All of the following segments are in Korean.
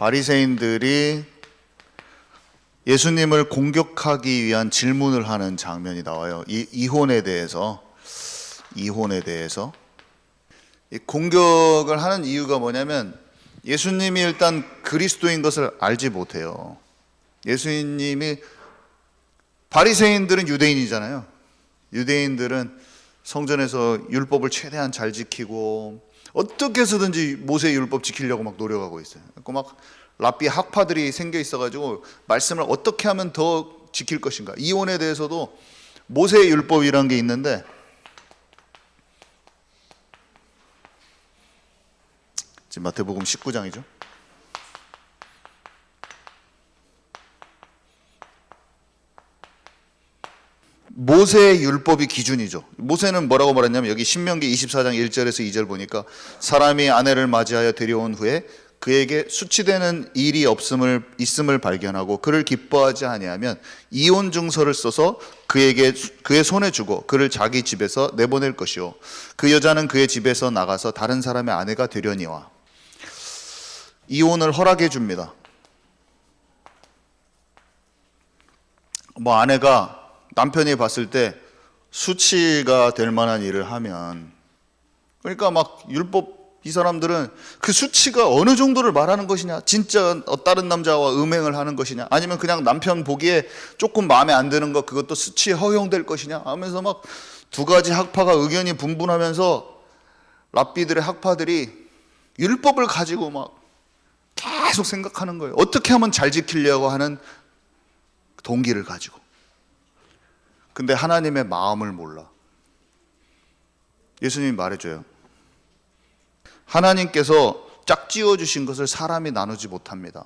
바리새인들이 예수님을 공격하기 위한 질문을 하는 장면이 나와요. 이혼에 대해서 이 공격을 하는 이유가 뭐냐면 예수님이 일단 그리스도인 것을 알지 못해요. 예수님이 바리새인들은 유대인이잖아요. 유대인들은 성전에서 율법을 최대한 잘 지키고 어떻게 해서든지 모세의 율법 지키려고 막 노력하고 있어요. 막 랍비 학파들이 생겨 있어가지고 말씀을 어떻게 하면 더 지킬 것인가. 이혼에 대해서도 모세의 율법이라는 게 있는데 지금 마태복음 19장이죠. 모세의 율법이 기준이죠. 모세는 뭐라고 말했냐면 여기 신명기 24장 1절에서 2절 보니까 사람이 아내를 맞이하여 데려온 후에 그에게 수치되는 일이 있음을 발견하고 그를 기뻐하지 아니하면 이혼 증서를 써서 그의 손에 주고 그를 자기 집에서 내보낼 것이요 그 여자는 그의 집에서 나가서 다른 사람의 아내가 되려니와. 이혼을 허락해 줍니다. 아내가 남편이 봤을 때 수치가 될 만한 일을 하면, 그러니까 막 율법 이 사람들은 그 수치가 어느 정도를 말하는 것이냐, 진짜 다른 남자와 음행을 하는 것이냐, 아니면 그냥 남편 보기에 조금 마음에 안 드는 것, 그것도 수치에 허용될 것이냐 하면서 막 두 가지 학파가 의견이 분분하면서 랍비들의 학파들이 율법을 가지고 막 계속 생각하는 거예요. 어떻게 하면 잘 지키려고 하는 동기를 가지고. 근데 하나님의 마음을 몰라. 예수님이 말해줘요. 하나님께서 짝지어 주신 것을 사람이 나누지 못합니다.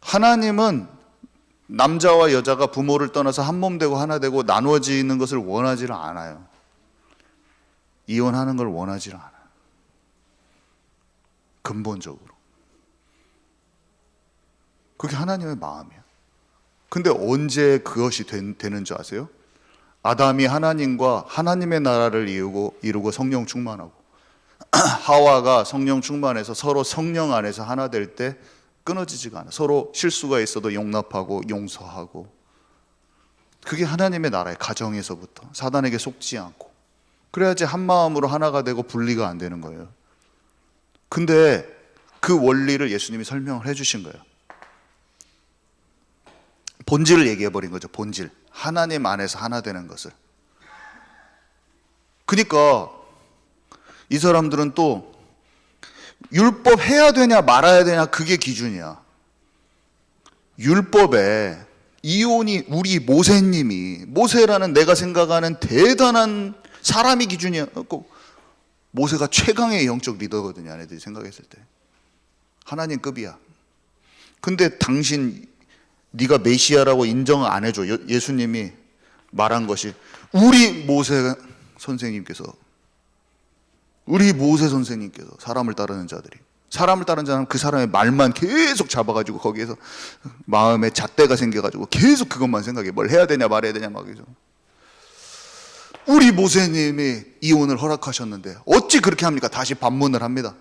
하나님은 남자와 여자가 부모를 떠나서 한 몸 되고 하나 되고 나누어지는 것을 원하지를 않아요. 이혼하는 걸 원하지를 않아요. 근본적으로. 그게 하나님의 마음이에요. 근데 언제 그것이 되는 줄 아세요? 아담이 하나님과 하나님의 나라를 이루고 성령 충만하고 하와가 성령 충만해서 서로 성령 안에서 하나 될 때 끊어지지가 않아. 서로 실수가 있어도 용납하고 용서하고. 그게 하나님의 나라의 가정에서부터 사단에게 속지 않고. 그래야지 한 마음으로 하나가 되고 분리가 안 되는 거예요. 근데 그 원리를 예수님이 설명을 해주신 거예요. 본질을 얘기해버린 거죠. 본질. 하나님 안에서 하나 되는 것을. 그러니까 이 사람들은 또 율법 해야 되냐 말아야 되냐 그게 기준이야. 율법에 이혼이 우리 모세라는 내가 생각하는 대단한 사람이 기준이야. 모세가 최강의 영적 리더거든요. 아내들이 생각했을 때. 하나님급이야. 근데 네가 메시아라고 인정 안 해줘. 예수님이 말한 것이 우리 모세 선생님께서 사람을 따르는 자는 그 사람의 말만 계속 잡아가지고 거기에서 마음에 잣대가 생겨가지고 계속 그것만 생각해. 뭘 해야 되냐 말해야 되냐 막 이러죠. 우리 모세님이 이혼을 허락하셨는데 어찌 그렇게 합니까? 다시 반문을 합니다.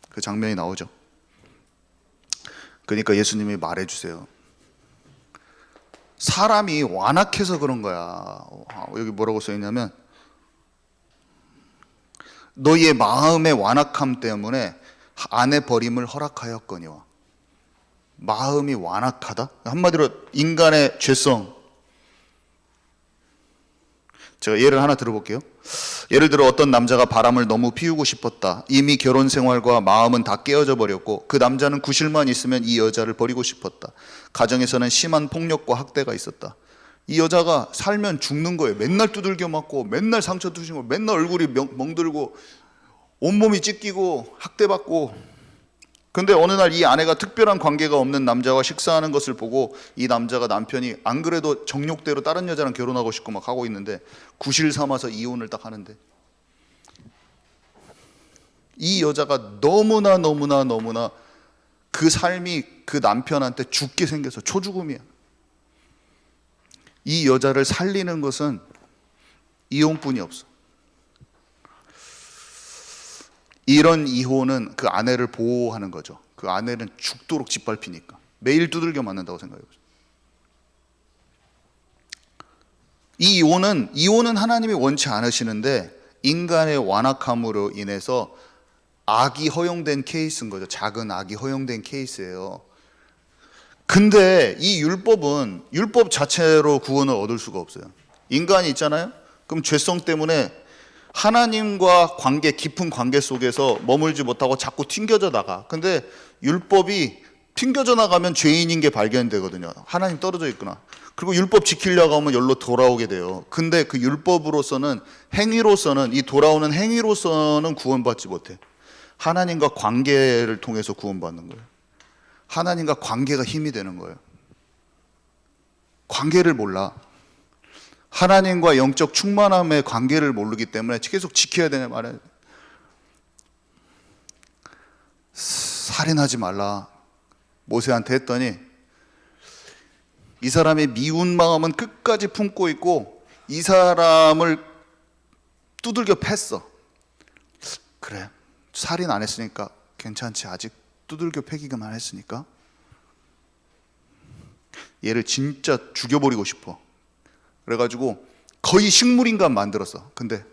그 장면이 나오죠. 그러니까 예수님이 말해주세요. 사람이 완악해서 그런 거야. 여기 뭐라고 써있냐면 너희의 마음의 완악함 때문에 아내 버림을 허락하였거니와. 마음이 완악하다? 한마디로 인간의 죄성. 제가 예를 하나 들어볼게요. 예를 들어 어떤 남자가 바람을 너무 피우고 싶었다. 이미 결혼 생활과 마음은 다 깨어져 버렸고 그 남자는 구실만 있으면 이 여자를 버리고 싶었다. 가정에서는 심한 폭력과 학대가 있었다. 이 여자가 살면 죽는 거예요. 맨날 두들겨 맞고 맨날 상처 투시고 맨날 얼굴이 멍들고 온몸이 찢기고 학대받고. 근데 어느 날 이 아내가 특별한 관계가 없는 남자와 식사하는 것을 보고 이 남편이 안 그래도 정욕대로 다른 여자랑 결혼하고 싶고 막 하고 있는데 구실 삼아서 이혼을 딱 하는데 이 여자가 너무나 그 삶이 그 남편한테 죽게 생겨서 초죽음이야. 이 여자를 살리는 것은 이혼뿐이 없어. 이런 이혼은 그 아내를 보호하는 거죠. 그 아내는 죽도록 짓밟히니까 매일 두들겨 맞는다고 생각해보죠. 이 이혼은 하나님이 원치 않으시는데 인간의 완악함으로 인해서 악이 허용된 케이스인 거죠. 작은 악이 허용된 케이스예요. 근데 이 율법은 율법 자체로 구원을 얻을 수가 없어요. 인간이 있잖아요. 그럼 죄성 때문에 하나님과 깊은 관계 속에서 머물지 못하고 자꾸 튕겨져 나가. 근데 율법이 튕겨져 나가면 죄인인 게 발견되거든요. 하나님 떨어져 있구나. 그리고 율법 지키려고 하면 여기로 돌아오게 돼요. 근데 그 율법으로서는, 행위로서는, 이 돌아오는 행위로서는 구원받지 못해. 하나님과 관계를 통해서 구원받는 거예요. 하나님과 관계가 힘이 되는 거예요. 관계를 몰라. 하나님과 영적 충만함의 관계를 모르기 때문에 계속 지켜야 되는 말이에요. 살인하지 말라 모세한테 했더니 이 사람의 미운 마음은 끝까지 품고 있고 이 사람을 두들겨 팼어. 그래, 살인 안 했으니까 괜찮지. 아직 두들겨 패기만 했으니까 얘를 진짜 죽여버리고 싶어. 그래가지고 거의 식물인간 만들었어. 근데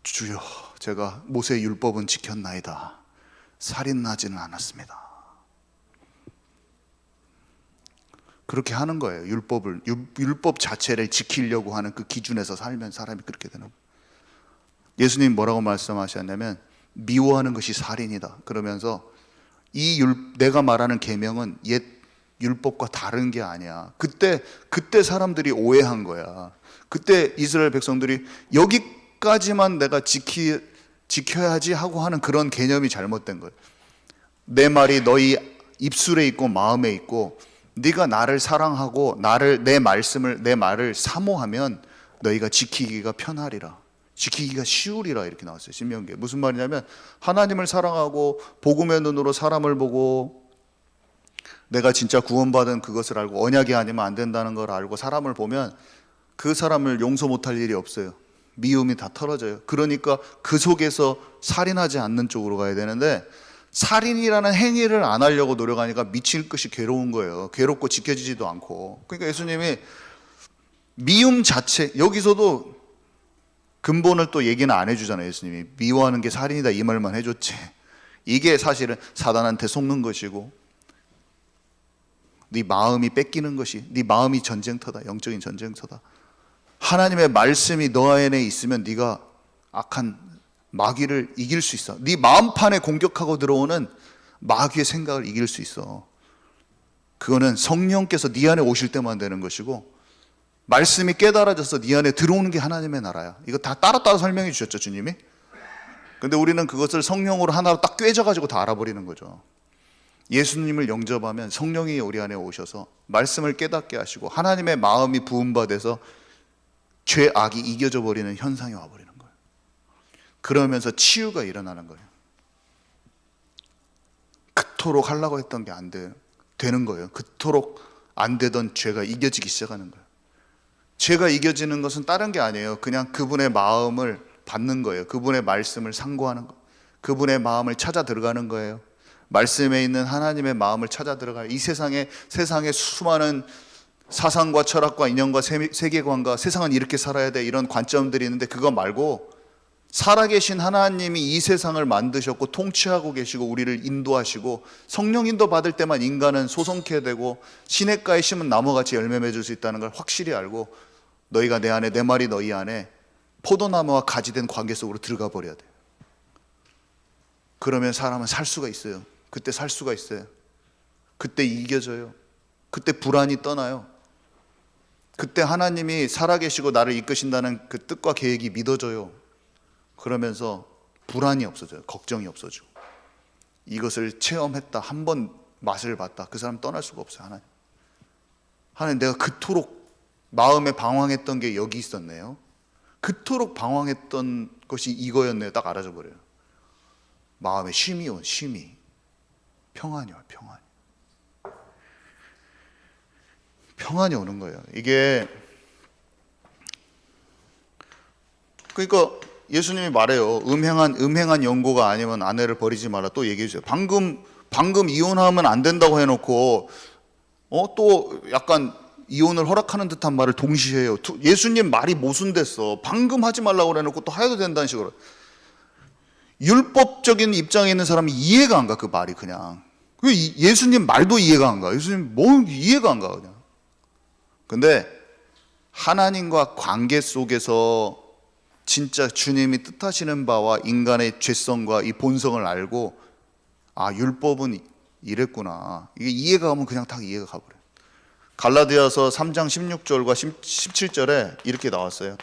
주여, 제가 모세의 율법은 지켰나이다. 살인하지는 않았습니다. 그렇게 하는 거예요. 율법 자체를 지키려고 하는 그 기준에서 살면 사람이 그렇게 되는 거예요. 예수님 뭐라고 말씀하셨냐면 미워하는 것이 살인이다. 그러면서 내가 말하는 계명은 옛 율법과 다른 게 아니야. 그때 사람들이 오해한 거야. 그때 이스라엘 백성들이 여기까지만 내가 지켜야지 하고 하는 그런 개념이 잘못된 거예요. 내 말이 너희 입술에 있고 마음에 있고 네가 나를 사랑하고 내 말을 사모하면 너희가 지키기가 편하리라. 지키기가 쉬우리라 이렇게 나왔어요. 신명기에. 무슨 말이냐면 하나님을 사랑하고 복음의 눈으로 사람을 보고 내가 진짜 구원받은 그것을 알고 언약이 아니면 안 된다는 걸 알고 사람을 보면 그 사람을 용서 못할 일이 없어요. 미움이 다 털어져요. 그러니까 그 속에서 살인하지 않는 쪽으로 가야 되는데 살인이라는 행위를 안 하려고 노력하니까 미칠 것이 괴로운 거예요. 괴롭고 지켜지지도 않고. 그러니까 예수님이 미움 자체, 여기서도 근본을 또 얘기는 안 해주잖아요. 예수님이 미워하는 게 살인이다 이 말만 해줬지. 이게 사실은 사단한테 속는 것이고 네 마음이 뺏기는 것이, 네 마음이 전쟁터다. 영적인 전쟁터다. 하나님의 말씀이 너 안에 있으면 네가 악한 마귀를 이길 수 있어. 네 마음판에 공격하고 들어오는 마귀의 생각을 이길 수 있어. 그거는 성령께서 네 안에 오실 때만 되는 것이고 말씀이 깨달아져서 네 안에 들어오는 게 하나님의 나라야. 이거 다 따로 설명해 주셨죠, 주님이? 근데 우리는 그것을 성령으로 하나로 딱 꿰져가지고 다 알아버리는 거죠. 예수님을 영접하면 성령이 우리 안에 오셔서 말씀을 깨닫게 하시고 하나님의 마음이 부음받아서 죄, 악이 이겨져 버리는 현상이 와버리는 거예요. 그러면서 치유가 일어나는 거예요. 그토록 하려고 했던 게 안 되는 거예요. 그토록 안 되던 죄가 이겨지기 시작하는 거예요. 죄가 이겨지는 것은 다른 게 아니에요. 그냥 그분의 마음을 받는 거예요. 그분의 말씀을 상고하는 거. 그분의 마음을 찾아 들어가는 거예요. 말씀에 있는 하나님의 마음을 찾아 들어가요. 이 세상에 수많은 사상과 철학과 인연과 세계관과 세상은 이렇게 살아야 돼 이런 관점들이 있는데 그거 말고 살아계신 하나님이 이 세상을 만드셨고 통치하고 계시고 우리를 인도하시고 성령 인도 받을 때만 인간은 소성케 되고 시냇가에 심은 나무같이 열매 맺을 수 있다는 걸 확실히 알고 너희가 내 안에 내 말이 너희 안에 포도나무와 가지된 관계 속으로 들어가 버려야 돼요. 그러면 사람은 살 수가 있어요. 그때 살 수가 있어요. 그때 이겨져요. 그때 불안이 떠나요. 그때 하나님이 살아계시고 나를 이끄신다는 그 뜻과 계획이 믿어져요. 그러면서 불안이 없어져요. 걱정이 없어지고 이것을 체험했다. 한 번 맛을 봤다. 그 사람 떠날 수가 없어요. 하나님 내가 그토록 마음에 방황했던 게 여기 있었네요. 그토록 방황했던 것이 이거였네요. 딱 알아져 버려요. 마음에 쉼이 평안이 와요. 평안이 오는 거예요. 이게 그러니까 예수님이 말해요. 음행한 연고가 아니면 아내를 버리지 마라. 또 얘기해 주세요. 방금 이혼하면 안 된다고 해놓고 또 약간 이혼을 허락하는 듯한 말을 동시에 해요. 예수님 말이 모순됐어. 방금 하지 말라고 해놓고 또 해도 된다는 식으로. 율법적인 입장에 있는 사람이 이해가 안 가, 그 말이 그냥. 예수님 말도 이해가 안 가. 예수님 뭐 이해가 안 가, 그냥. 근데 하나님과 관계 속에서 진짜 주님이 뜻하시는 바와 인간의 죄성과 이 본성을 알고, 율법은 이랬구나. 이게 이해가 가면 그냥 다 이해가 가버려요. 갈라디아서 3장 16절과 17절에 이렇게 나왔어요.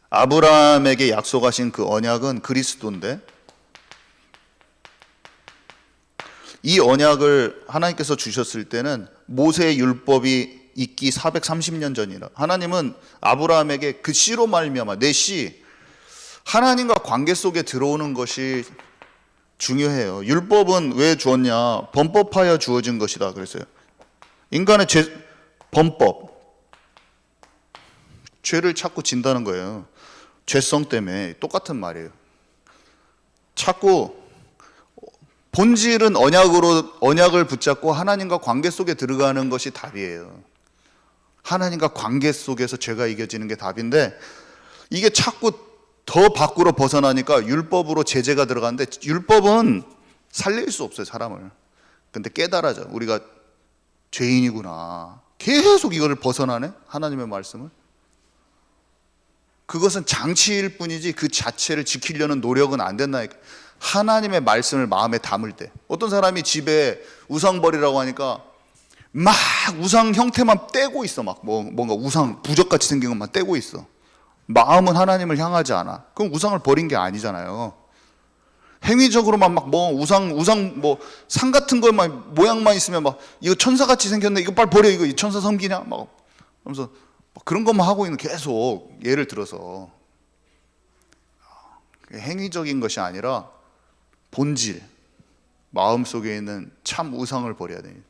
아브라함에게 약속하신 그 언약은 그리스도인데, 이 언약을 하나님께서 주셨을 때는 모세의 율법이 있기 430년 전이라. 하나님은 아브라함에게 그 씨로 말미암아, 내 씨, 하나님과 관계 속에 들어오는 것이 중요해요. 율법은 왜 주었냐? 범법하여 주어진 것이다 그랬어요. 인간의 범법, 죄를 찾고 진다는 거예요. 죄성 때문에. 똑같은 말이에요. 자꾸 본질은 언약을 붙잡고 하나님과 관계 속에 들어가는 것이 답이에요. 하나님과 관계 속에서 죄가 이겨지는 게 답인데, 이게 자꾸 더 밖으로 벗어나니까 율법으로 제재가 들어가는데, 율법은 살릴 수 없어요, 사람을. 근데 깨달아져. 우리가 죄인이구나. 계속 이거를 벗어나네, 하나님의 말씀을. 그것은 장치일 뿐이지 그 자체를 지키려는 노력은 안 된다니까. 하나님의 말씀을 마음에 담을 때. 어떤 사람이 집에 우상 버리라고 하니까 막 우상 형태만 떼고 있어. 막 뭔가 우상 부적같이 생긴 것만 떼고 있어. 마음은 하나님을 향하지 않아. 그럼 우상을 버린 게 아니잖아요. 행위적으로만 막 우상 상 같은 것만 모양만 있으면 막 이거 천사같이 생겼네, 이거 빨리 버려, 이거 천사 섬기냐 막 하면서 그런 것만 하고 있는, 계속. 예를 들어서 행위적인 것이 아니라 본질, 마음 속에 있는 참 우상을 버려야 됩니다.